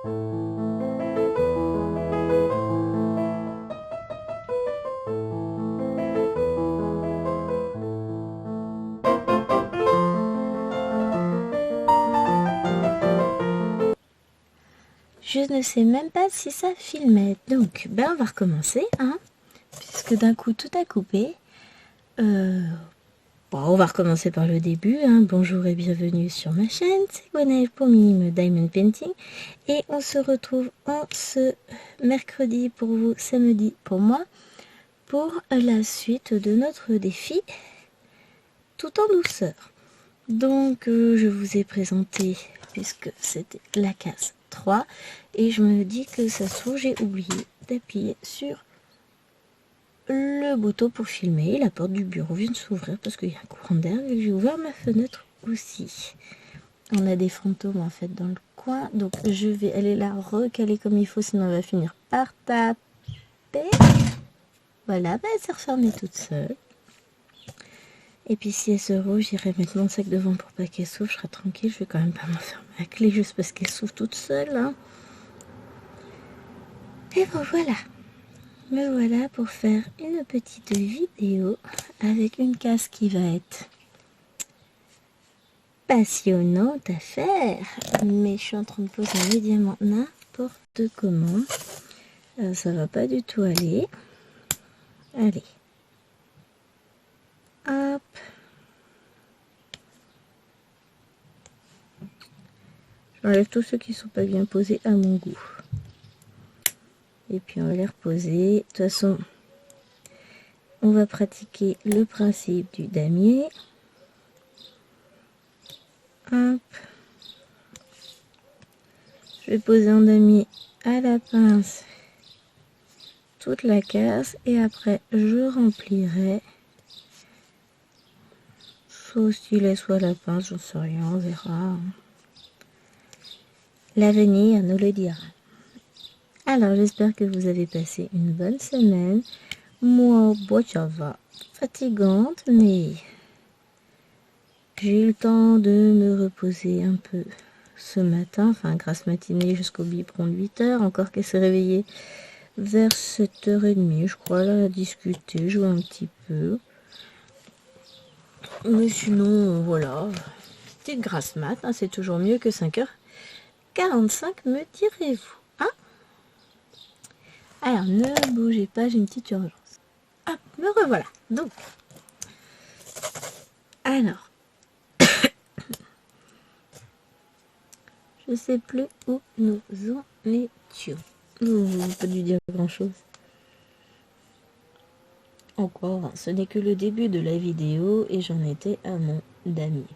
Je ne sais même pas si ça filmait. Donc, on va recommencer, hein, puisque d'un coup tout a coupé. On va recommencer par le début, hein. Bonjour et bienvenue sur ma chaîne, c'est Gwenaëlle pour Mime Diamond Painting. Et on se retrouve en ce mercredi pour vous, samedi pour moi, pour la suite de notre défi, tout en douceur. Donc, je vous ai présenté, puisque c'était la case 3, et je me dis que ça se trouve, j'ai oublié d'appuyer sur le bouton pour filmer. La porte du bureau vient de s'ouvrir parce qu'il y a un courant d'air et j'ai ouvert ma fenêtre aussi. On a des fantômes en fait dans le coin, donc je vais aller la recaler comme il faut, sinon on va finir par taper. Voilà, elle s'est refermée toute seule. Et puis si elle se roule, j'irai mettre mon sac devant pour pas qu'elle s'ouvre, je serai tranquille, je vais quand même pas m'enfermer la clé juste parce qu'elle s'ouvre toute seule, hein. Et bon voilà, me voilà pour faire une petite vidéo avec une case qui va être passionnante à faire, mais je suis en train de poser médianement n'importe comment. Ça va pas du tout aller. Allez. Hop. J'enlève tous ceux qui sont pas bien posés à mon goût. Et puis on va les reposer. De toute façon, on va pratiquer le principe du damier. Hop. Je vais poser en damier à la pince toute la case et après je remplirai soit au stylet soit à la pince, j'en sais rien, on verra. L'avenir nous le dira. Alors j'espère que vous avez passé une bonne semaine. Moi, ça va, fatigante, mais j'ai eu le temps de me reposer un peu ce matin, enfin grasse matinée jusqu'au biberon de 8 h, encore qu'elle s'est réveillée vers 7 h30, je crois, là, à discuter, jouer un petit peu. Mais sinon, voilà, petite grasse mat, hein, c'est toujours mieux que 5h45, me direz-vous, hein? Alors, ne bougez pas, j'ai une petite urgence. Hop, me revoilà. Donc, alors, je sais plus où nous en étions. Vous n'avez pas dû dire grand-chose. Encore, ce n'est que le début de la vidéo et j'en étais à mon damier.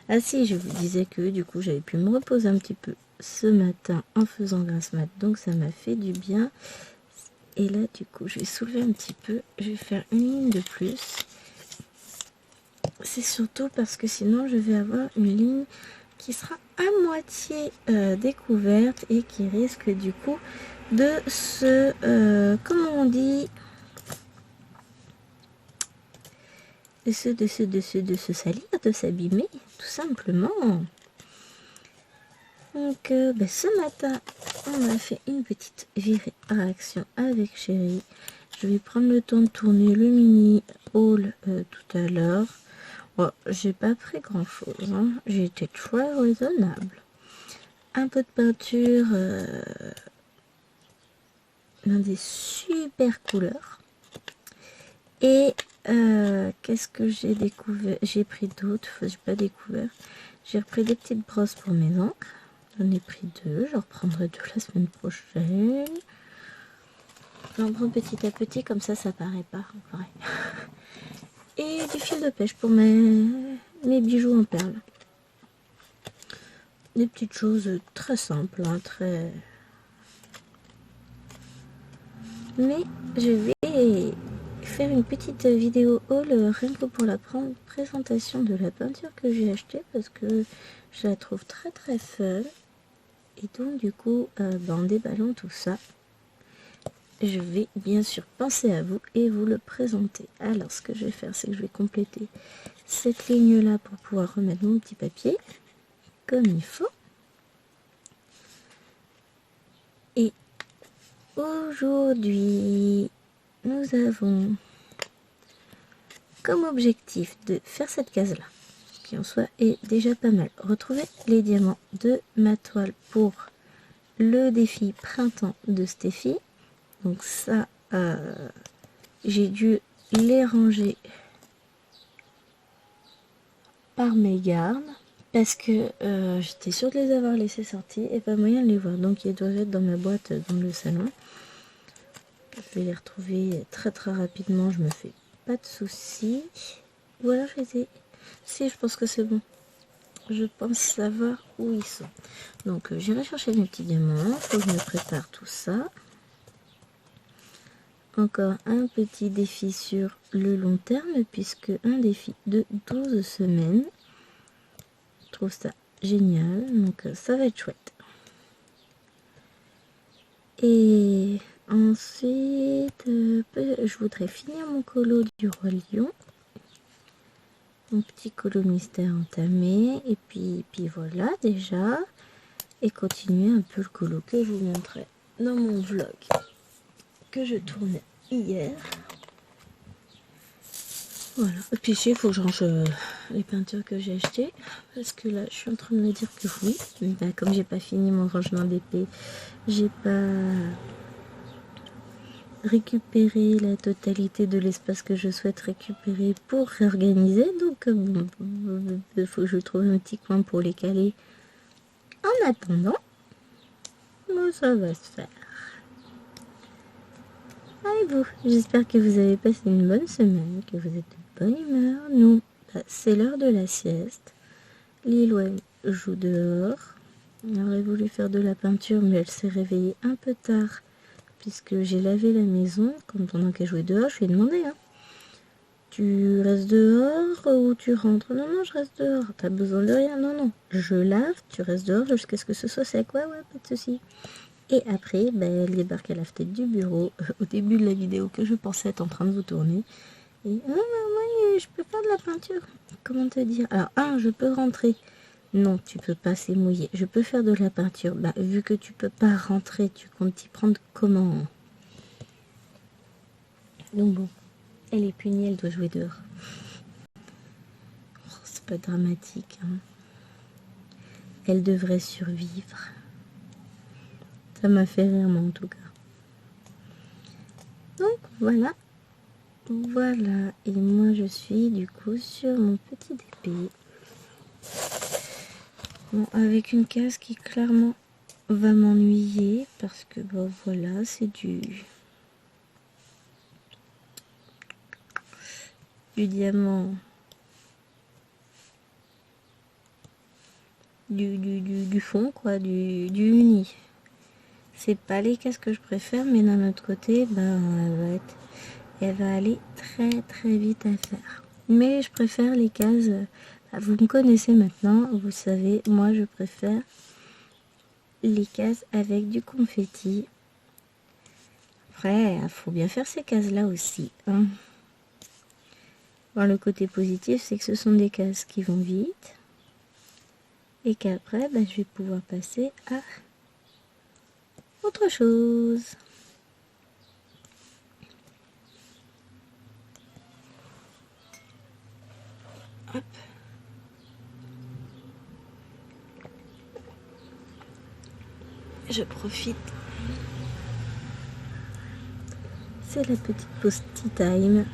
Ah si, je vous disais que du coup j'avais pu me reposer un petit peu ce matin en faisant grasse mat, donc ça m'a fait du bien. Et là du coup je vais soulever un petit peu, je vais faire une ligne de plus. C'est surtout parce que sinon je vais avoir une ligne qui sera à moitié découverte et qui risque du coup de se, comment on dit, de se salir, de s'abîmer, tout simplement. Donc ce matin, on a fait une petite virée réaction avec Chérie. Je vais prendre le temps de tourner le mini haul tout à l'heure. Bon, j'ai pas pris grand chose, hein. J'ai été très raisonnable. Un peu de peinture dans des super couleurs. Et qu'est-ce que j'ai découvert? J'ai pris d'autres, j'ai pas découvert. J'ai repris des petites brosses pour mes encres. J'en ai pris 2, j'en reprendrai 2 la semaine prochaine. J'en prends petit à petit, comme ça paraît pas vrai. Et du fil de pêche pour mes bijoux en perles. Des petites choses très simples, hein, très... Mais je vais faire une petite vidéo haul rien que pour la présentation de la peinture que j'ai achetée parce que je la trouve très très fun. Et donc du coup, en déballant tout ça, je vais bien sûr penser à vous et vous le présenter. Alors ce que je vais faire, c'est que je vais compléter cette ligne là pour pouvoir remettre mon petit papier comme il faut. Aujourd'hui, nous avons comme objectif de faire cette case-là, qui en soi est déjà pas mal. Retrouver les diamants de ma toile pour le défi printemps de Steffi. Donc ça, j'ai dû les ranger par mégarde parce que j'étais sûre de les avoir laissés sortis et pas moyen de les voir. Donc ils doivent être dans ma boîte dans le salon. Je vais les retrouver très très rapidement, je me fais pas de soucis. Voilà, je les ai. Si, je pense que c'est bon. Je pense savoir où ils sont. Donc j'irai chercher mes petits diamants. Faut que je me prépare tout ça. Encore un petit défi sur le long terme, puisque un défi de 12 semaines. Je trouve ça génial, donc ça va être chouette. Et ensuite, je voudrais finir mon colo du Roi Lion. Mon petit colo mystère entamé. Et puis voilà déjà. Et continuer un peu le colo que je vous montrais dans mon vlog que je tournais hier. Voilà. Et puis il faut que je range les peintures que j'ai achetées. Parce que là, je suis en train de me dire que oui. Ben, comme j'ai pas fini mon rangement d'épée, j'ai pas récupérer la totalité de l'espace que je souhaite récupérer pour réorganiser. Donc bon, il faut que je trouve un petit coin pour les caler. En attendant, bon, ça va se faire. Et vous, j'espère que vous avez passé une bonne semaine, que vous êtes de bonne humeur. Nous, c'est l'heure de la sieste. Lilo joue dehors. Elle aurait voulu faire de la peinture, mais elle s'est réveillée un peu tard puisque j'ai lavé la maison. Comme pendant qu'elle jouait dehors, je lui ai demandé, hein, tu restes dehors ou tu rentres? Non, non, je reste dehors. T'as besoin de rien? Non, non. Je lave, tu restes dehors jusqu'à ce que ce soit sec. Ouais, ouais, pas de souci. Et après, ben, elle débarque à la fenêtre du bureau au début de la vidéo que je pensais être en train de vous tourner. Et ah, maman, je peux faire de la peinture. Comment te dire? Alors, je peux rentrer. Non, tu peux pas, c'est mouillé. Je peux faire de la peinture. Bah, vu que tu peux pas rentrer, tu comptes t'y prendre comment? Donc bon, elle est punie, elle doit jouer dehors. Oh, c'est pas dramatique, hein. Elle devrait survivre. Ça m'a fait rire, moi, en tout cas. Donc voilà. Voilà. Et moi, je suis du coup sur mon petit épée. Bon, avec une case qui clairement va m'ennuyer parce que bon voilà, c'est du diamant, du fond quoi, du uni. C'est pas les cases que je préfère, mais d'un autre côté, elle va aller très très vite à faire. Mais je préfère les cases. Vous me connaissez maintenant, vous savez, moi je préfère les cases avec du confetti. Après, il faut bien faire ces cases-là aussi, hein. Bon, le côté positif, c'est que ce sont des cases qui vont vite. Et qu'après, je vais pouvoir passer à autre chose. Hop. Je profite. C'est la petite pause tea time.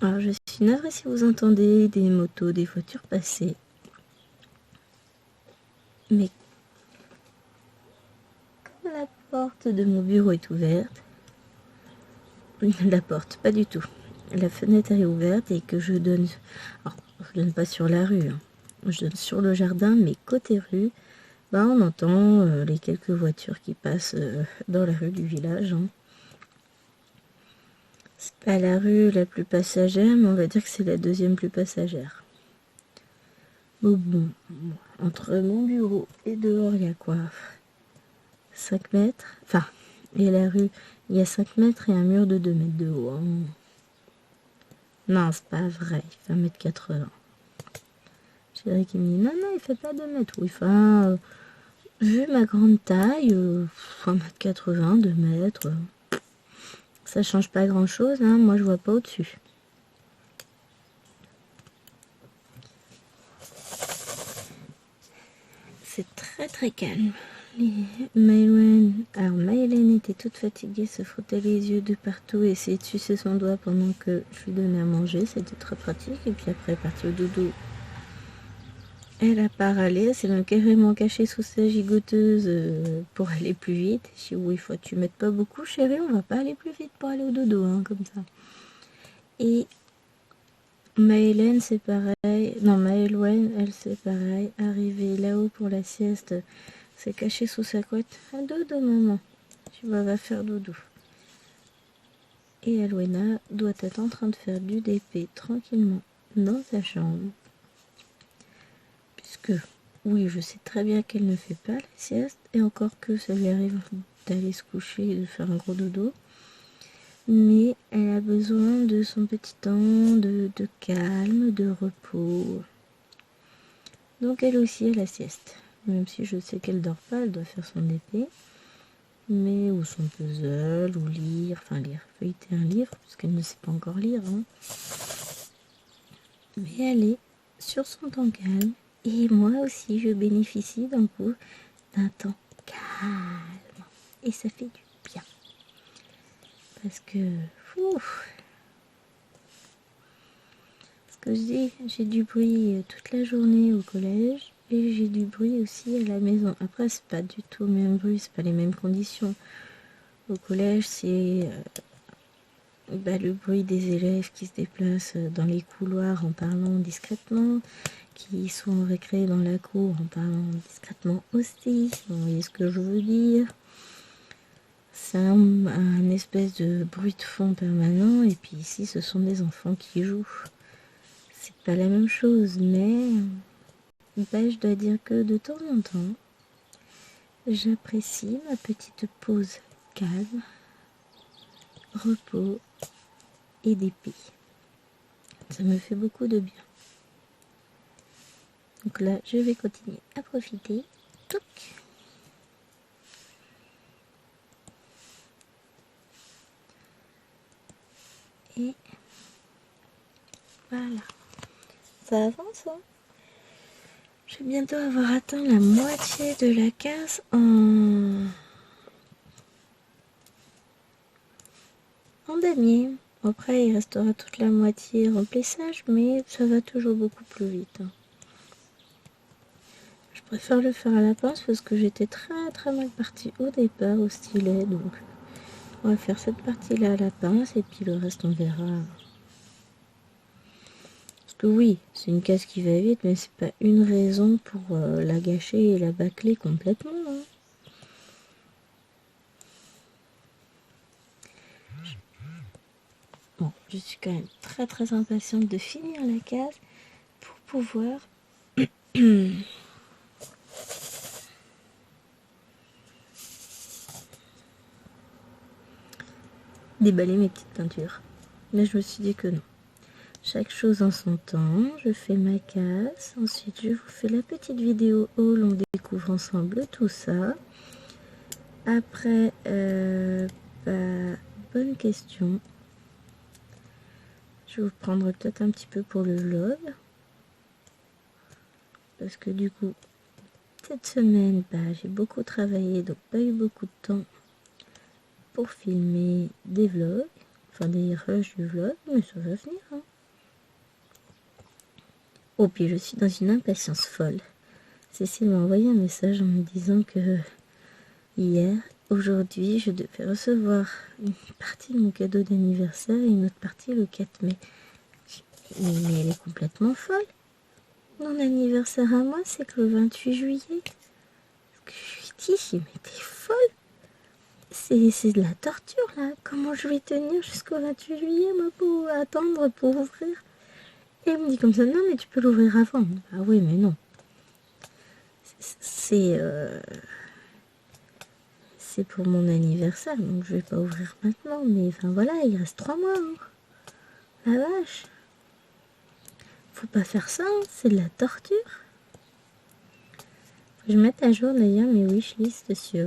Alors je suis navrée si vous entendez des motos, des voitures passer. Mais comme la porte de mon bureau est ouverte, la porte, pas du tout. La fenêtre est ouverte et que je donne... Alors, je donne pas sur la rue, hein. Je donne sur le jardin, mais côté rue, on entend les quelques voitures qui passent dans la rue du village, hein. C'est pas la rue la plus passagère, mais on va dire que c'est la deuxième plus passagère. Bon, entre mon bureau et dehors, il y a quoi? 5 mètres? Enfin, et la rue, il y a 5 mètres et un mur de 2 mètres de haut, hein. Non, c'est pas vrai, il fait 1,80 m. Chérie qui me dit, non, il fait pas 2 mètres. Oui, enfin, vu ma grande taille, 1,80 m, 2 mètres, ça change pas grand chose, hein, moi je vois pas au-dessus. C'est très très calme. Maëlène était toute fatiguée, se frottait les yeux de partout, essayait de sucer son doigt pendant que je lui donnais à manger, c'était très pratique. Et puis après, partie au dodo, elle a pas râlé, elle s'est même carrément cachée sous sa gigoteuse pour aller plus vite. Je dis oui, faut que tu mettes pas beaucoup, chérie, on va pas aller plus vite pour aller au dodo, hein, comme ça. Et Maëlène, c'est pareil. Non, Maëlène, elle, c'est pareil. Arrivée là-haut pour la sieste, s'est cachée sous sa couette. Ah, dodo, maman. Tu vas faire dodo. Et Alwena doit être en train de faire du DP tranquillement dans sa chambre. Puisque, oui, je sais très bien qu'elle ne fait pas la sieste. Et encore que ça lui arrive d'aller se coucher et de faire un gros dodo. Mais elle a besoin de son petit temps de calme, de repos. Donc elle aussi a la sieste. Même si je sais qu'elle dort pas, elle doit faire son épée. Mais ou son puzzle, ou lire, feuilleter un livre, puisqu'elle ne sait pas encore lire. Hein. Mais elle est sur son temps calme. Et moi aussi, je bénéficie d'un coup d'un temps calme. Et ça fait du bien. Parce que, ce que je dis, j'ai du bruit toute la journée au collège et j'ai du bruit aussi à la maison. Après, c'est pas du tout le même bruit, c'est pas les mêmes conditions. Au collège, c'est le bruit des élèves qui se déplacent dans les couloirs en parlant discrètement, qui sont en récré dans la cour en parlant discrètement aussi, si vous voyez ce que je veux dire. C'est un espèce de bruit de fond permanent, et puis ici, ce sont des enfants qui jouent. C'est pas la même chose, mais je dois dire que de temps en temps, j'apprécie ma petite pause calme, repos et dépit. Ça me fait beaucoup de bien. Donc là, je vais continuer à profiter. Touc. Et voilà. Ça avance, hein. Je vais bientôt avoir atteint la moitié de la case en damier. Après, il restera toute la moitié remplissage, mais ça va toujours beaucoup plus vite. Hein. Je préfère le faire à la pince parce que j'étais très très mal partie au départ au stylet. Donc, on va faire cette partie-là à la pince et puis le reste, on verra. Parce que oui, c'est une case qui va vite, mais c'est pas une raison pour la gâcher et la bâcler complètement. Hein. Bon, je suis quand même très très impatiente de finir la case pour pouvoir déballer mes petites peintures. Mais je me suis dit que non. Chaque chose en son temps, je fais ma casse, ensuite je vous fais la petite vidéo où l'on découvre ensemble tout ça. Après, bonne question. Je vais vous prendre peut-être un petit peu pour le vlog. Parce que du coup, cette semaine, j'ai beaucoup travaillé, donc pas eu beaucoup de temps pour filmer des vlogs. Enfin, des rushs du vlog, mais ça va venir. Hein. Oh, puis je suis dans une impatience folle. Cécile m'a envoyé un message en me disant que aujourd'hui, je devais recevoir une partie de mon cadeau d'anniversaire et une autre partie le 4 mai. Mais elle est complètement folle. Mon anniversaire à moi, c'est que le 28 juillet. Je lui dis, mais t'es folle. C'est de la torture, là. Comment je vais tenir jusqu'au 28 juillet, moi, pour attendre, pour ouvrir? Et elle me dit comme ça, non, mais tu peux l'ouvrir avant. Ah oui, mais non. C'est pour mon anniversaire, donc je vais pas ouvrir maintenant. Mais enfin voilà, il reste 3 mois. Hein. La vache. Faut pas faire ça, hein, c'est de la torture. Faut que je mette à jour d'ailleurs mes wishlists sur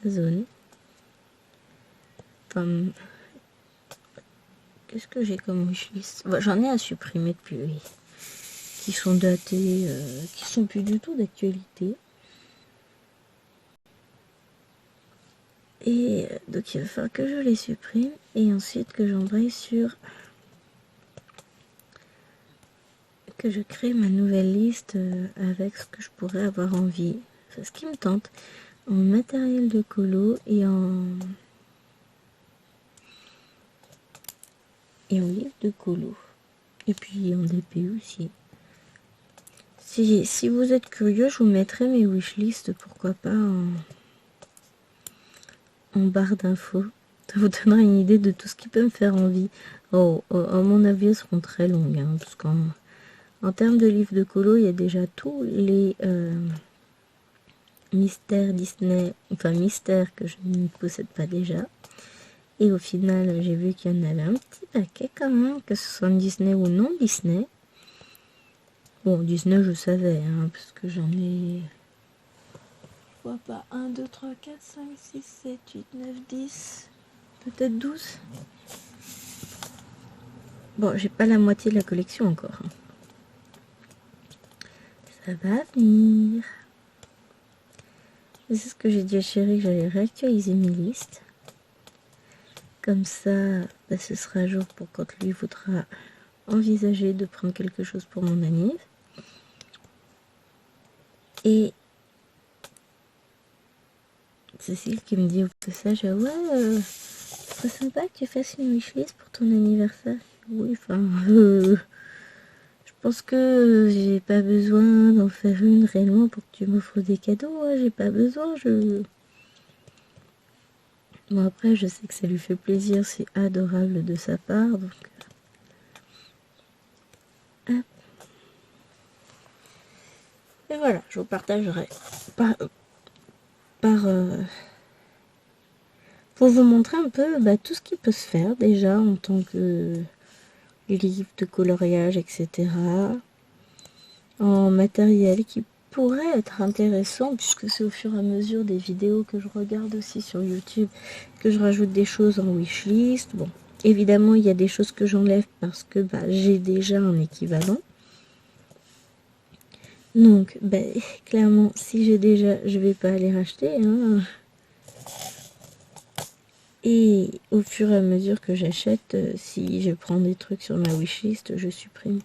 Amazon. Enfin, qu'est-ce que j'ai comme wishlist? Bon, j'en ai à supprimer depuis, qui sont datés, qui sont plus du tout d'actualité. Et donc il va falloir que je les supprime et ensuite que j'embraye sur... que je crée ma nouvelle liste avec ce que je pourrais avoir envie. C'est ce qui me tente. En matériel de colo et en livre de colo. Et puis en DP aussi. Si vous êtes curieux, je vous mettrai mes wishlists, pourquoi pas, en barre d'infos. Ça vous donnera une idée de tout ce qui peut me faire envie. À mon avis, elles seront très longues. Hein, parce qu'en termes de livres de colo, il y a déjà tous les mystères Disney, enfin mystères que je ne possède pas déjà. Et au final, j'ai vu qu'il y en avait un petit paquet quand même, que ce soit Disney ou non Disney. Bon, Disney, je savais, hein, parce que j'en ai... Je vois pas. 1, 2, 3, 4, 5, 6, 7, 8, 9, 10... Peut-être 12. Bon, j'ai pas la moitié de la collection encore. Ça va venir. C'est ce que j'ai dit à Chéri, que j'allais réactualiser mes listes. Comme ça, bah, ce sera à jour pour quand lui voudra envisager de prendre quelque chose pour mon anniv. Et Cécile qui me dit au passage, ouais, ce serait sympa que tu fasses une wishlist pour ton anniversaire. Oui, enfin, je pense que j'ai pas besoin d'en faire une réellement pour que tu m'offres des cadeaux. Ouais, j'ai pas besoin, Bon, après, je sais que ça lui fait plaisir, c'est adorable de sa part, donc... Hop. Et voilà, je vous partagerai pour vous montrer un peu tout ce qui peut se faire déjà en tant que livre de coloriage, etc. En matériel qui pourrait être intéressant puisque c'est au fur et à mesure des vidéos que je regarde aussi sur YouTube que je rajoute des choses en wishlist. Bon, évidemment, il y a des choses que j'enlève parce que j'ai déjà un équivalent. Donc, clairement, si j'ai déjà, je vais pas les racheter. Hein. Et au fur et à mesure que j'achète, si je prends des trucs sur ma wishlist, je supprime.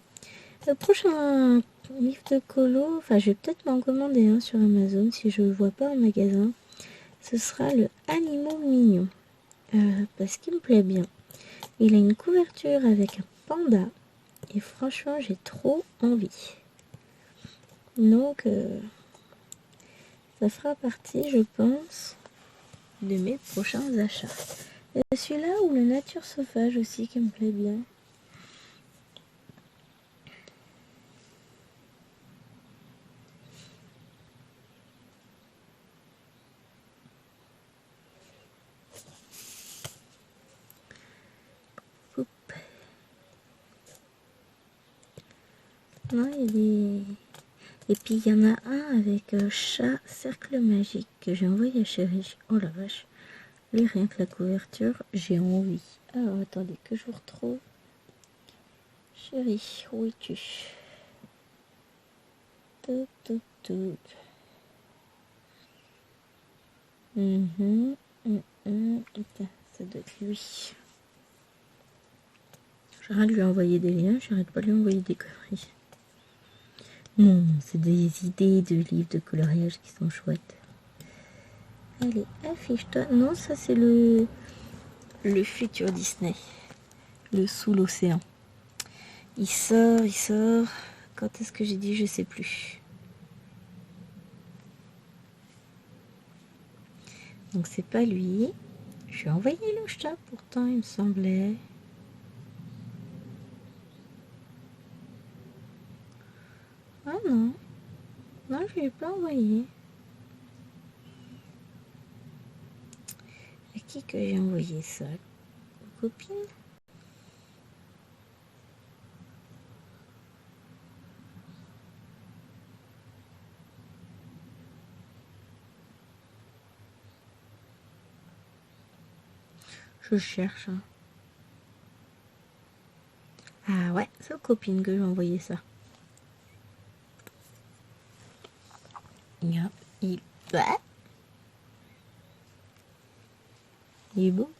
Le prochain livre de colo, enfin, je vais peut-être m'en commander un sur Amazon si je ne le vois pas en magasin. Ce sera le Animaux Mignons. Parce qu'il me plaît bien. Il a une couverture avec un panda. Et franchement, j'ai trop envie. Donc, ça fera partie, je pense, de mes prochains achats. Celui-là ou le Nature Sauvage aussi qui me plaît bien. Oup. Non, il y a des... Et puis il y en a un avec chat cercle magique que j'ai envoyé à Chéri. Oh la vache. Lui, rien que la couverture, j'ai envie. Alors attendez que je vous retrouve. Chéri, où es-tu? Tout, tout, tout. Putain, ça doit être lui. J'arrête de lui envoyer des liens, j'arrête pas de lui envoyer des conneries. Non, c'est des idées de livres de coloriage qui sont chouettes. Allez, affiche-toi. Non, ça c'est le futur Disney. Le sous l'océan. Il sort. Quand est-ce que j'ai dit, je sais plus. Donc c'est pas lui. Je lui ai envoyé le chat pourtant, il me semblait. Ah non. Non, je lui ai pas envoyé. À qui que j'ai envoyé ça? Aux copines? Je cherche. Ah ouais, c'est aux copines que j'ai envoyé ça. Il, ouais. Il est beau.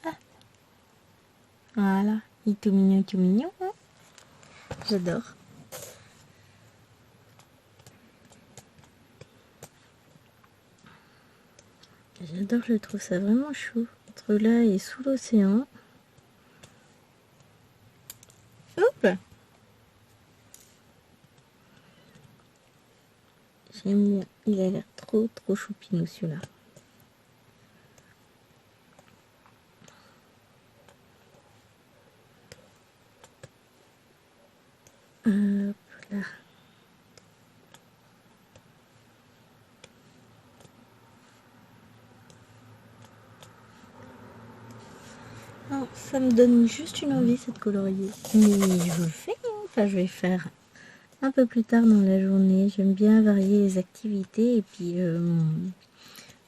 Ah. Voilà, il est tout mignon, tout mignon. Hein. J'adore. J'adore, je trouve ça vraiment chou. Entre là et sous l'océan. Hop! J'aime bien. Il a l'air trop choupinou celui-là. Hop là. Non, ça me donne juste une envie cette colorier. Mais je le fais, hein. Enfin je vais faire un peu plus tard dans la journée. J'aime bien varier les activités et puis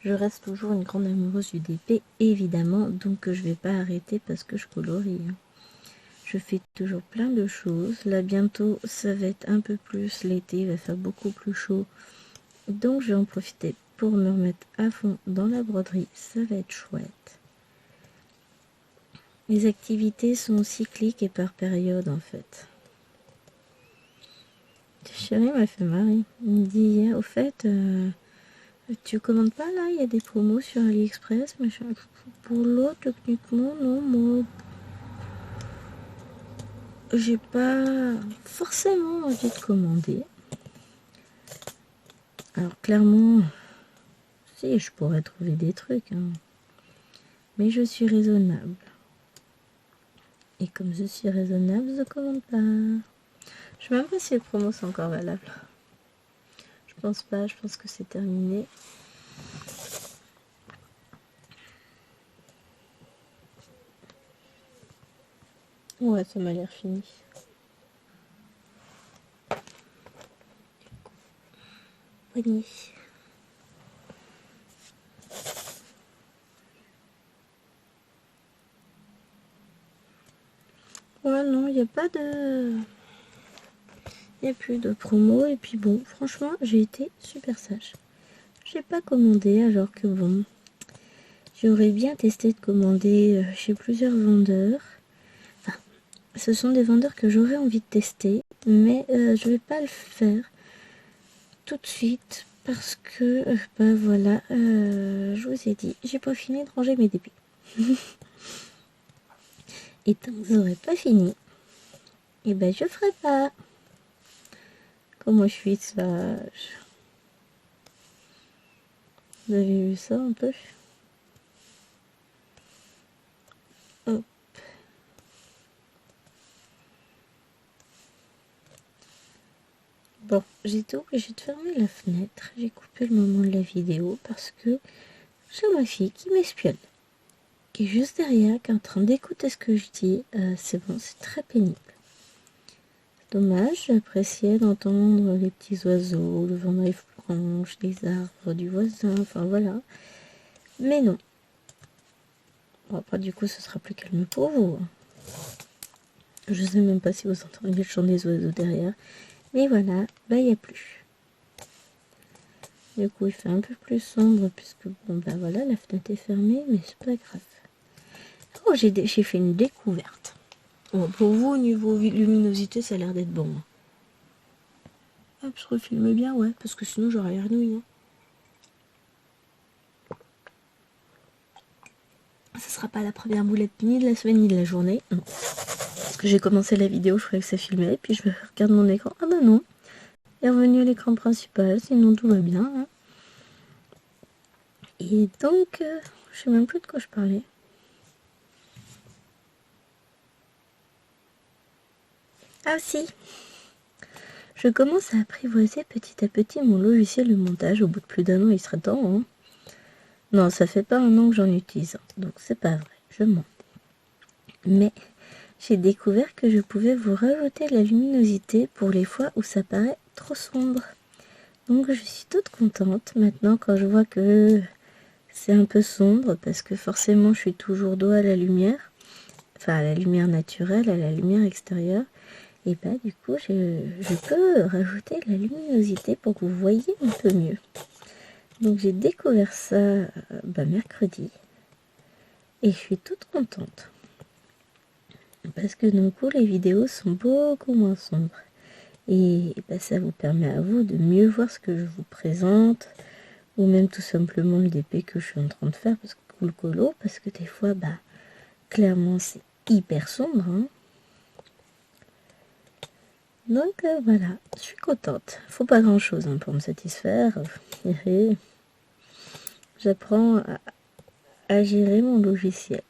je reste toujours une grande amoureuse du DP évidemment, donc je vais pas arrêter parce que je colorie. Hein. Je fais toujours plein de choses. Là bientôt ça va être un peu plus l'été, il va faire beaucoup plus chaud. Donc je vais en profiter pour me remettre à fond dans la broderie, ça va être chouette. Les activités sont cycliques et par période en fait. Chérie m'a fait marrer. Il me dit hier, au fait, tu commandes pas là, il y a des promos sur AliExpress, machin. Pour l'autre, techniquement, non, moi, j'ai pas forcément envie de commander. Alors clairement, si, je pourrais trouver des trucs, hein. Mais je suis raisonnable. Et comme je suis raisonnable, je commande pas. Je sais même pas si les promos sont encore valables. Je pense pas, je pense que c'est terminé. Ouais, ça m'a l'air fini. Poignée. Ouais, non, il n'y a pas de... Il n'y a plus de promo. Et puis bon, franchement, j'ai été super sage. J'ai pas commandé alors que bon... J'aurais bien testé de commander chez plusieurs vendeurs. Enfin, ce sont des vendeurs que j'aurais envie de tester. Mais je vais pas le faire tout de suite. Parce que, bah voilà, je vous ai dit, j'ai pas fini de ranger mes débits. Et tant que j'aurai pas fini, et ben je ferai pas. Comment je suis sage. Vous avez vu ça un peu? Hop. Bon, j'étais obligée de fermer la fenêtre. J'ai coupé le moment de la vidéo parce que j'ai ma fille qui m'espionne. Qui est juste derrière, qui est en train d'écouter ce que je dis. C'est bon, c'est très pénible. Dommage, j'appréciais d'entendre les petits oiseaux, le vent dans les branches, les arbres du voisin, enfin voilà. Mais non. Bon, après, du coup, ce sera plus calme pour vous. Je sais même pas si vous entendez le chant des oiseaux derrière. Mais voilà, bah il n'y a plus. Du coup, il fait un peu plus sombre puisque, bon, bah voilà, la fenêtre est fermée, mais c'est pas grave. Oh, j'ai fait une découverte. Bon, pour vous, au niveau luminosité, ça a l'air d'être bon. Hop, je refilme bien, ouais, parce que sinon j'aurais l'air nouille. Ça sera pas la première boulette ni de la semaine ni de la journée. Non. Parce que j'ai commencé la vidéo, je croyais que ça filmait, puis je regarde mon écran. Ah bah non. Il est revenu à l'écran principal, sinon tout va bien. Hein. Et donc, je sais même plus de quoi je parlais. Ah si. Je commence à apprivoiser petit à petit mon logiciel de montage. Au bout de plus d'un an, il serait temps. Hein. Non, ça fait pas un an que j'en utilise. Donc c'est pas vrai, je mens. Mais j'ai découvert que je pouvais vous rajouter de la luminosité pour les fois où ça paraît trop sombre. Donc je suis toute contente maintenant quand je vois que c'est un peu sombre parce que forcément je suis toujours dos à la lumière, enfin à la lumière naturelle, à la lumière extérieure. Et bah du coup je peux rajouter de la luminosité pour que vous voyez un peu mieux. Donc j'ai découvert ça mercredi et je suis toute contente. Parce que d'un coup les vidéos sont beaucoup moins sombres. Et bah, ça vous permet à vous de mieux voir ce que je vous présente. Ou même tout simplement le DP que je suis en train de faire. Parce que cool colo. Parce que des fois, bah clairement c'est hyper sombre. Hein. Donc voilà, je suis contente. Faut pas grand chose pour me satisfaire. J'apprends à gérer mon logiciel.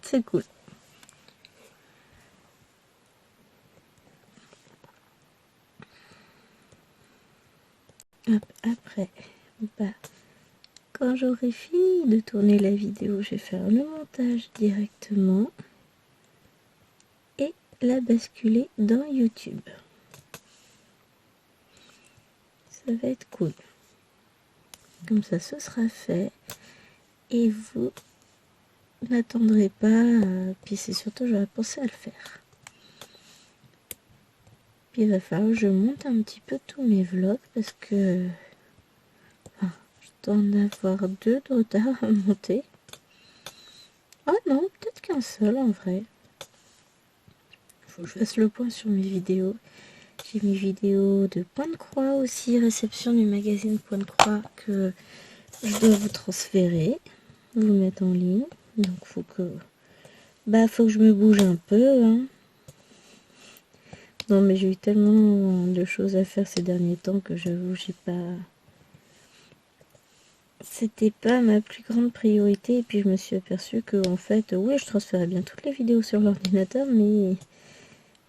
C'est cool. Hop, après, bah, quand j'aurai fini de tourner la vidéo, je vais faire le montage directement et la basculer dans YouTube. Ça va être cool. Comme ça, ce sera fait et vous n'attendrez pas. Puis c'est surtout, j'aurais pensé à le faire. Puis il va falloir que je monte un petit peu tous mes vlogs parce que je dois en avoir 2 de retard à monter. Ah non, peut-être qu'un seul en vrai. Faut que je fasse le point sur mes vidéos. J'ai mes vidéos de Point de Croix aussi, réception du magazine Point de Croix que je dois vous transférer, vous mettre en ligne. Donc faut que je me bouge un peu. Hein. Non mais j'ai eu tellement de choses à faire ces derniers temps que j'avoue c'était pas ma plus grande priorité. Et puis je me suis aperçue que en fait, oui, je transférais bien toutes les vidéos sur l'ordinateur,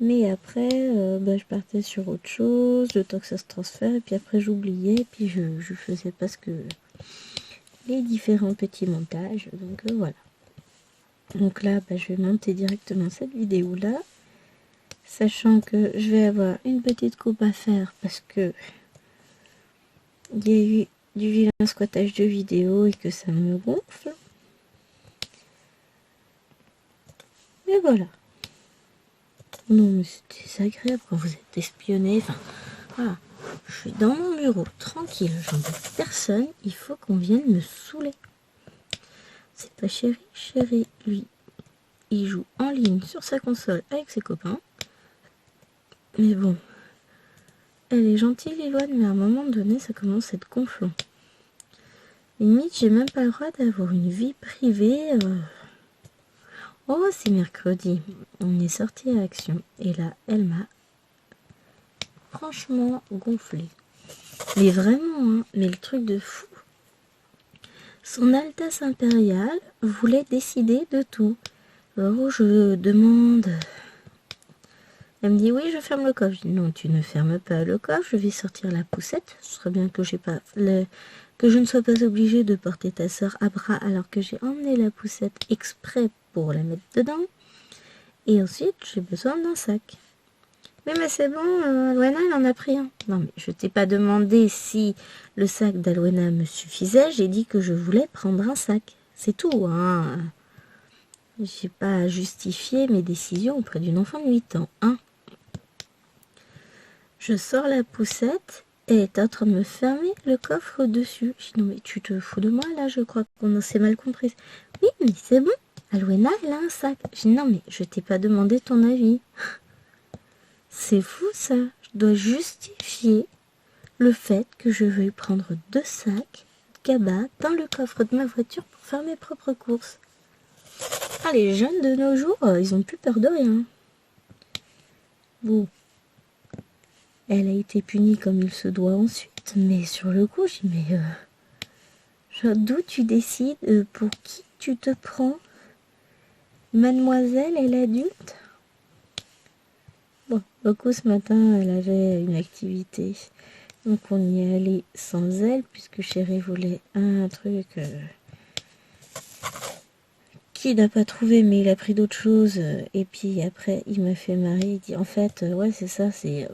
mais après, je partais sur autre chose, le temps que ça se transfère, et puis après j'oubliais, et puis je faisais pas les différents petits montages, donc voilà. Donc là, je vais monter directement cette vidéo-là, sachant que je vais avoir une petite coupe à faire, parce que il y a eu du vilain squattage de vidéo et que ça me gonfle. Mais voilà. Non, mais c'est désagréable quand vous êtes espionné. Enfin, voilà. Je suis dans mon bureau, tranquille, j'embête personne. Il faut qu'on vienne me saouler. C'est pas chéri. Chéri, lui, il joue en ligne sur sa console avec ses copains. Mais bon, elle est gentille, Livoine, mais à un moment donné, ça commence à être gonflant. Limite, j'ai même pas le droit d'avoir une vie privée. Oh, c'est mercredi. On est sorti à Action. Et là, elle m'a franchement gonflé. Mais vraiment, hein, mais le truc de fou. Son Altesse impériale voulait décider de tout. Alors je demande. Elle me dit oui, je ferme le coffre. Je dis non, tu ne fermes pas le coffre. Je vais sortir la poussette. Ce serait bien que que je ne sois pas obligée de porter ta sœur à bras alors que j'ai emmené la poussette exprès pour la mettre dedans. Et ensuite, j'ai besoin d'un sac. Mais c'est bon, Alwena, elle en a pris un. Non, mais je t'ai pas demandé si le sac d'Alwena me suffisait. J'ai dit que je voulais prendre un sac. C'est tout, hein. J'ai pas justifié mes décisions auprès d'une enfant de 8 ans, hein. Je sors la poussette et elle est en train de me fermer le coffre dessus. Je dis non, mais tu te fous de moi, là, je crois qu'on s'est mal compris. Oui, mais c'est bon. Alwena, elle a un sac. Je dis non, mais je t'ai pas demandé ton avis. C'est fou ça, je dois justifier le fait que je veuille prendre 2 sacs cabas dans le coffre de ma voiture pour faire mes propres courses. Ah, les jeunes de nos jours, ils ont plus peur de rien. Bon, elle a été punie comme il se doit ensuite, mais sur le coup, je dis mais d'où tu décides, pour qui tu te prends, mademoiselle et l'adulte? Bon, au coup, ce matin, elle avait une activité. Donc, on y est allé sans elle, puisque Chéri voulait un truc qu'il n'a pas trouvé, mais il a pris d'autres choses. Et puis après, il m'a fait marrer. Il dit, en fait, ouais, c'est ça, c'est...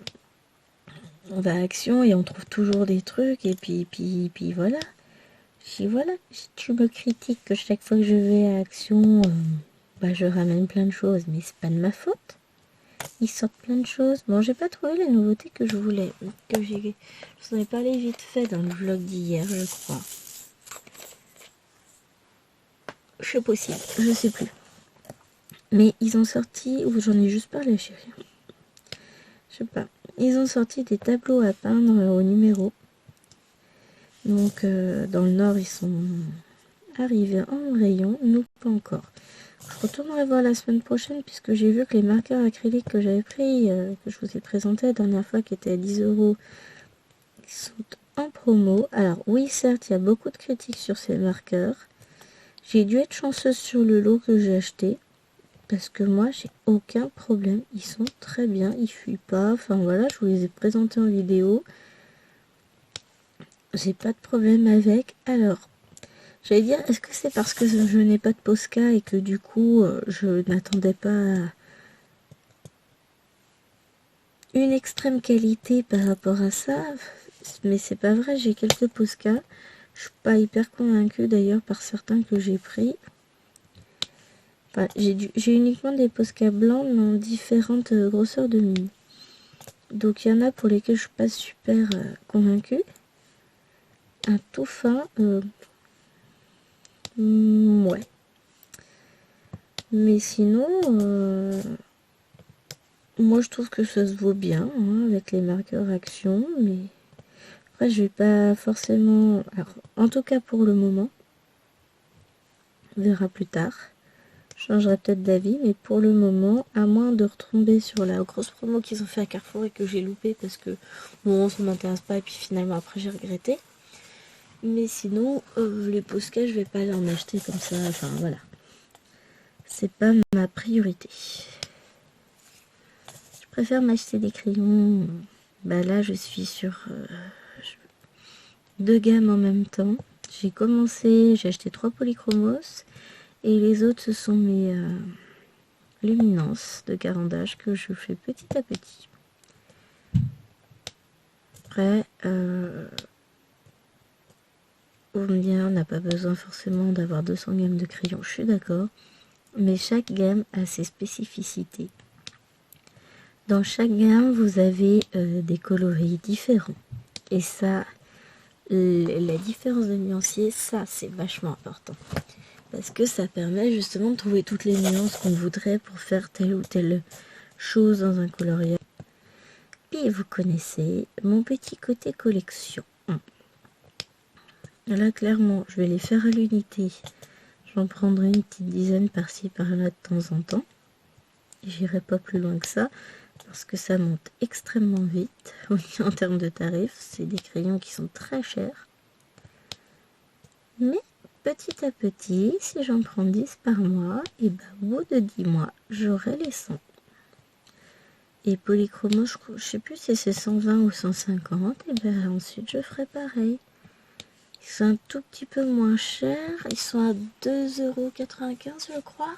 on va à Action et on trouve toujours des trucs. Et puis voilà. Si voilà, si tu me critiques que chaque fois que je vais à Action, je ramène plein de choses, mais c'est pas de ma faute. Ils sortent plein de choses. Bon, j'ai pas trouvé les nouveautés que je voulais. Je vous en ai parlé vite fait dans le vlog d'hier, je crois. C'est possible, je sais plus. Mais ils ont sorti, ou j'en ai juste parlé, chérie. Je sais pas. Ils ont sorti des tableaux à peindre au numéro. Donc, dans le nord, ils sont arrivés en rayon. Nous, pas encore. Je retournerai voir la semaine prochaine puisque j'ai vu que les marqueurs acryliques que j'avais pris, que je vous ai présenté la dernière fois, qui étaient à 10 €, sont en promo. Alors oui, certes, il y a beaucoup de critiques sur ces marqueurs. J'ai dû être chanceuse sur le lot que j'ai acheté parce que moi, j'ai aucun problème. Ils sont très bien, ils fuient pas. Enfin voilà, je vous les ai présentés en vidéo. J'ai pas de problème avec. Alors, j'allais dire, est-ce que c'est parce que je n'ai pas de Posca et que du coup, je n'attendais pas à une extrême qualité par rapport à ça? Mais c'est pas vrai, j'ai quelques Posca. Je suis pas hyper convaincue d'ailleurs par certains que j'ai pris. Enfin, j'ai uniquement des Posca blancs dans différentes grosseurs de mine. Donc il y en a pour lesquels je suis pas super convaincue. Un tout fin, ouais. Mais sinon, moi je trouve que ça se vaut bien hein, avec les marqueurs Action, mais après je vais pas forcément. Alors, en tout cas pour le moment, on verra plus tard. Je changerai peut-être d'avis, mais pour le moment, à moins de retomber sur la grosse promo qu'ils ont fait à Carrefour et que j'ai loupé parce que bon, ça m'intéresse pas et puis finalement après j'ai regretté. Mais sinon, les Posca, je vais pas en acheter comme ça. Enfin voilà, c'est pas ma priorité. Je préfère m'acheter des crayons. Bah là, je suis sur 2 gammes en même temps. J'ai commencé, j'ai acheté 3 polychromos et les autres ce sont mes luminances de carandage que je fais petit à petit. Après, on me dit on n'a pas besoin forcément d'avoir 200 gammes de crayons, je suis d'accord, mais chaque gamme a ses spécificités. Dans chaque gamme, vous avez des coloris différents. Et ça, la différence de nuancier, ça c'est vachement important. Parce que ça permet justement de trouver toutes les nuances qu'on voudrait pour faire telle ou telle chose dans un coloriage. Puis vous connaissez mon petit côté collection. Là clairement je vais les faire à l'unité. J'en prendrai une petite dizaine par-ci par-là de temps en temps. J'irai pas plus loin que ça parce que ça monte extrêmement vite en termes de tarifs. C'est des crayons qui sont très chers. Mais petit à petit, si j'en prends 10 par mois, et ben au bout de 10 mois, j'aurai les 100. Et polychromo, je sais plus si c'est 120 ou 150, et ben ensuite je ferai pareil. Ils sont un tout petit peu moins chers, ils sont à 2,95 € je crois.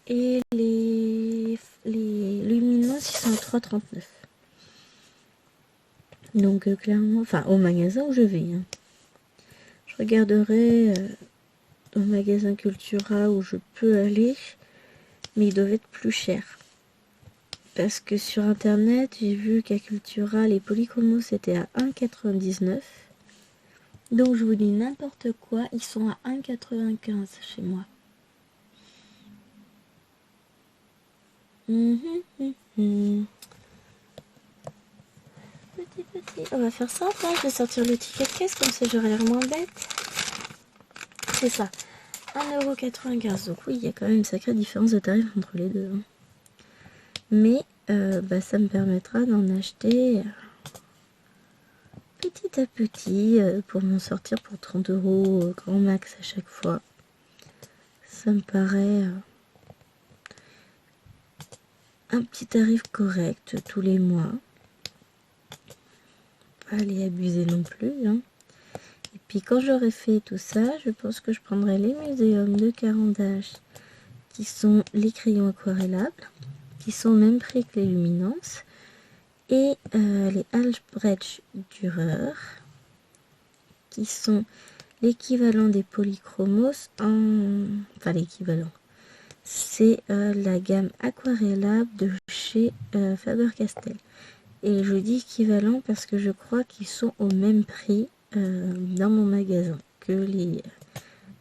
Et les luminos, ils sont à 3,39 €. Donc clairement, enfin au magasin où je vais. Hein. Je regarderai au magasin Cultura où je peux aller, mais ils doivent être plus chers. Parce que sur internet, j'ai vu qu'à Cultura, les polychromos c'était à 1,99 €. Donc je vous dis n'importe quoi, ils sont à 1,95 € chez moi. Petit. On va faire ça, hein. Je vais sortir le ticket de caisse, comme ça j'aurai l'air moins bête. C'est ça, 1,95 €. Donc oui, il y a quand même une sacrée différence de tarif entre les deux. Hein. Mais ça me permettra d'en acheter petit à petit pour m'en sortir pour 30 € grand max à chaque fois. Ça me paraît un petit tarif correct tous les mois. Pas aller abuser non plus. Hein. Et puis quand j'aurai fait tout ça, je pense que je prendrai les muséums de carandage qui sont les crayons aquarellables, qui sont au même prix que les luminances, et les Albrecht Dürer. qui sont l'équivalent des polychromos enfin l'équivalent. C'est la gamme Aquarellable de chez Faber-Castell. Et je dis équivalent parce que je crois qu'ils sont au même prix dans mon magasin que les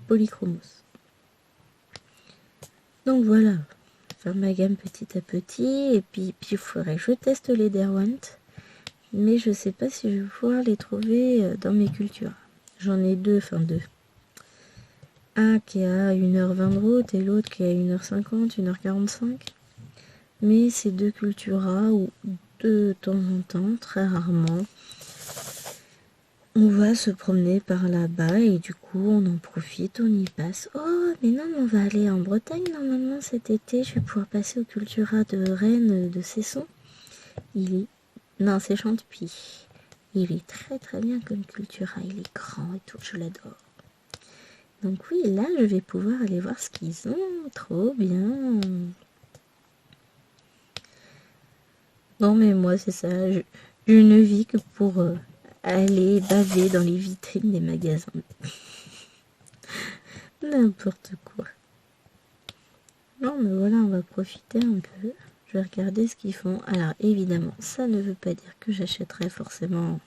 polychromos. Donc voilà, faire ma gamme petit à petit. Et puis il faudrait que je teste les Derwent. Mais je sais pas si je vais pouvoir les trouver dans mes cultures. J'en ai deux. Un qui est à 1h20 de route et l'autre qui est à 1h50, 1h45. Mais ces deux Cultura où de temps en temps, très rarement, on va se promener par là-bas et du coup on en profite, on y passe. Oh mais non, on va aller en Bretagne normalement cet été, je vais pouvoir passer au Cultura de Rennes, de Cesson. Non, c'est Chantepie. Il est très très bien comme Cultura, il est grand et tout, je l'adore. Donc oui, là je vais pouvoir aller voir ce qu'ils ont, trop bien. Non mais moi c'est ça, je ne vis que pour aller baver dans les vitrines des magasins. N'importe quoi. Non mais voilà, on va profiter un peu. Je vais regarder ce qu'ils font. Alors évidemment, ça ne veut pas dire que j'achèterai forcément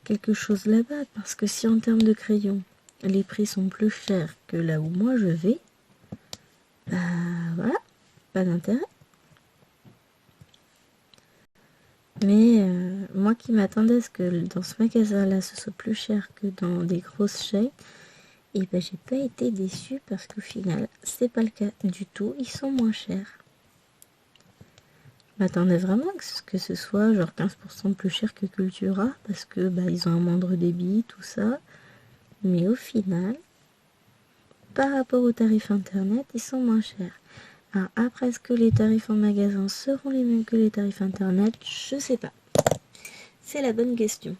quelque chose là-bas. Parce que si en termes de crayons, les prix sont plus chers que là où moi je vais, bah voilà, pas d'intérêt. Mais moi qui m'attendais à ce que dans ce magasin-là, ce soit plus cher que dans des grosses chaînes, et ben j'ai pas été déçue parce qu'au final, c'est pas le cas du tout. Ils sont moins chers. Je m'attendais vraiment que ce soit genre 15% plus cher que Cultura parce que bah, ils ont un moindre débit, tout ça. Mais au final, par rapport aux tarifs internet, ils sont moins chers. Alors après, est-ce que les tarifs en magasin seront les mêmes que les tarifs internet? Je sais pas. C'est la bonne question.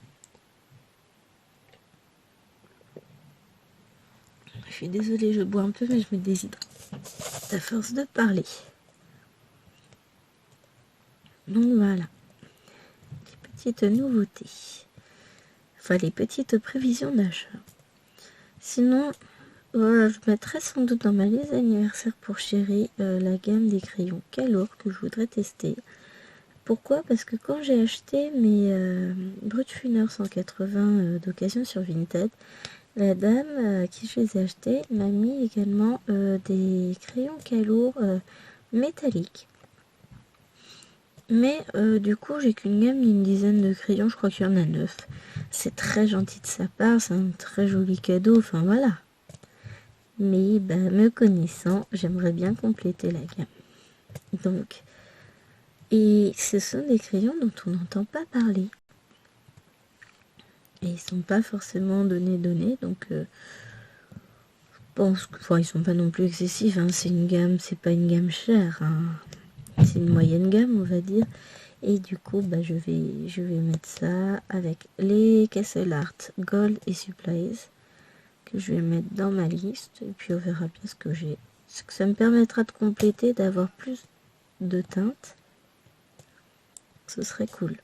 Je suis désolée, je bois un peu, mais je me déshydrate à force de parler. Donc voilà, les petites nouveautés. Enfin, les petites prévisions d'achat. Sinon, voilà, je mettrai sans doute dans ma liste d'anniversaire pour chérie la gamme des crayons Calor que je voudrais tester. Pourquoi? Parce que quand j'ai acheté mes Brutfuner 180 d'occasion sur Vinted, la dame à qui je les ai achetés m'a mis également des crayons Calor métalliques. Mais du coup, j'ai qu'une gamme d'une dizaine de crayons, je crois qu'il y en a 9. C'est très gentil de sa part, c'est un très joli cadeau, enfin voilà. Mais bah, me connaissant, j'aimerais bien compléter la gamme. Donc, et ce sont des crayons dont on n'entend pas parler. Et ils sont pas forcément donnés, donc je pense que, enfin, ils sont pas non plus excessifs, hein. C'est une gamme, c'est pas une gamme chère, hein. C'est une moyenne gamme, on va dire. Et du coup, bah, je vais mettre ça avec les Castle Art Gold et Supplies que je vais mettre dans ma liste. Et puis on verra bien ce que j'ai. Ça me permettra de compléter, d'avoir plus de teintes. Ce serait cool.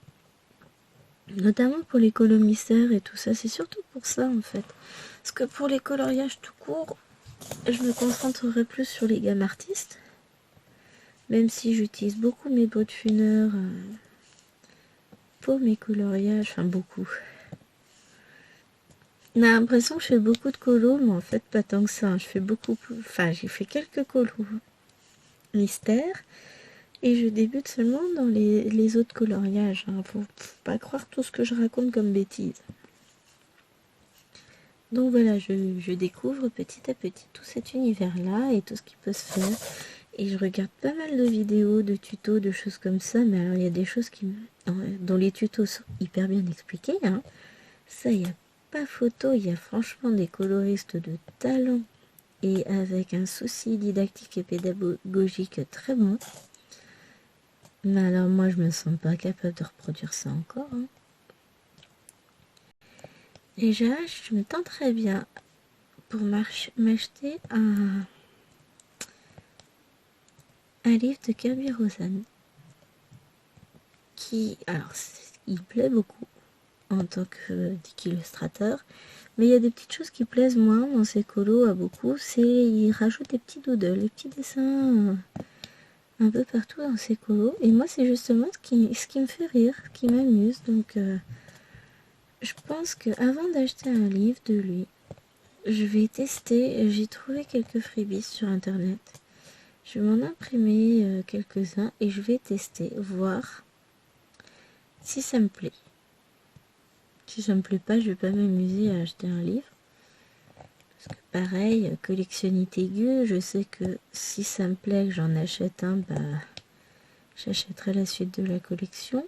Notamment pour les colomissaires et tout ça. C'est surtout pour ça en fait. Parce que pour les coloriages tout court, je me concentrerai plus sur les gammes artistes. Même si j'utilise beaucoup mes Brutfuner pour mes coloriages. Enfin beaucoup. On a l'impression que je fais beaucoup de colos, mais en fait pas tant que ça. Je fais beaucoup plus. Enfin, j'ai fait quelques colos mystères et je débute seulement dans les autres coloriages. Hein. Faut pas croire tout ce que je raconte comme bêtises. Donc voilà, je découvre petit à petit tout cet univers-là et tout ce qui peut se faire. Et je regarde pas mal de vidéos, de tutos, de choses comme ça. Mais alors il y a des choses dont les tutos sont hyper bien expliqués. Hein. Ça, il n'y a pas photo. Il y a franchement des coloristes de talent et avec un souci didactique et pédagogique très bon. Mais alors moi, je me sens pas capable de reproduire ça encore. Hein. Déjà, je me tenterais bien pour m'acheter un livre de Kerby Rosen qui, alors, il plaît beaucoup. en tant que illustrateur. Mais il y a des petites choses qui plaisent moins dans ces colos à beaucoup, c'est il rajoute des petits doodles, des petits dessins un peu partout dans ces colos. Et moi c'est justement ce qui me fait rire, ce qui m'amuse. Donc je pense que avant d'acheter un livre de lui, je vais tester. J'ai trouvé quelques freebies sur internet. Je vais m'en imprimer quelques-uns et je vais tester, voir si ça me plaît. Si ça me plaît pas, je vais pas m'amuser à acheter un livre. Parce que pareil, collectionnite aiguë, je sais que si ça me plaît que j'en achète un, bah j'achèterai la suite de la collection.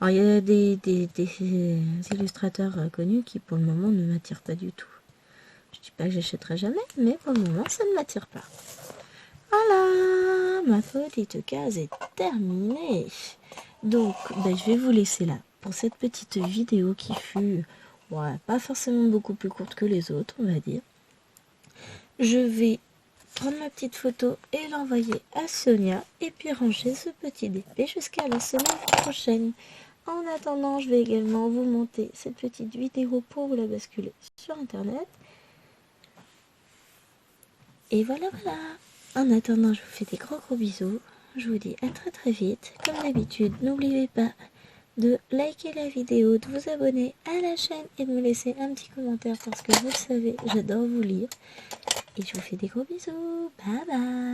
Alors il y a des illustrateurs connus qui pour le moment ne m'attirent pas du tout. Je dis pas que j'achèterai jamais, mais pour le moment ça ne m'attire pas. Voilà, ma petite case est terminée. Donc je vais vous laisser là pour cette petite vidéo qui fut pas forcément beaucoup plus courte que les autres, on va dire. Je vais prendre ma petite photo et l'envoyer à Sonia et puis ranger ce petit DP jusqu'à la semaine prochaine. En attendant, je vais également vous monter cette petite vidéo pour vous la basculer sur internet. Et voilà. En attendant, je vous fais des gros bisous. Je vous dis à très vite. Comme d'habitude, n'oubliez pas de liker la vidéo, de vous abonner à la chaîne et de me laisser un petit commentaire parce que vous le savez, j'adore vous lire. Et je vous fais des gros bisous. Bye bye.